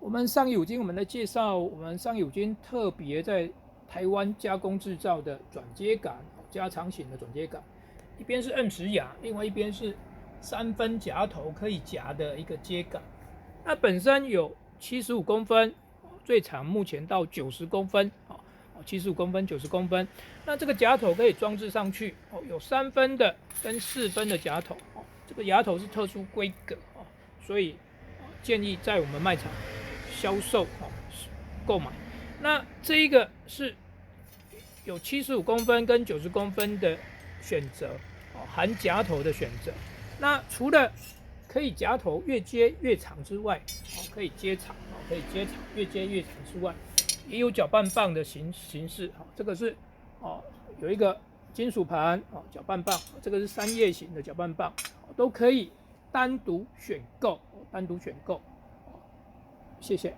我们尚溢五金，我们来介绍我们尚溢五金特别在台湾加工制造的转接杆，加长型的转接杆，一边是 M10牙，另外一边是3分夹头可以夹的一个接杆。那本身有75公分，最长目前到90公分，75公分、90公分。那这个夹头可以装置上去，有3分的跟4分的夹头，这个夹头是特殊规格，所以建议在我们卖场销售购买。那这一个是有75公分跟90公分的选择，含夹头的选择。那除了可以夹头越接越长之外，可以接长，越接越长之外，也有搅拌棒的形式。这个是有一个金属盘搅拌棒，这个是3叶型的搅拌棒，都可以单独选购，谢谢。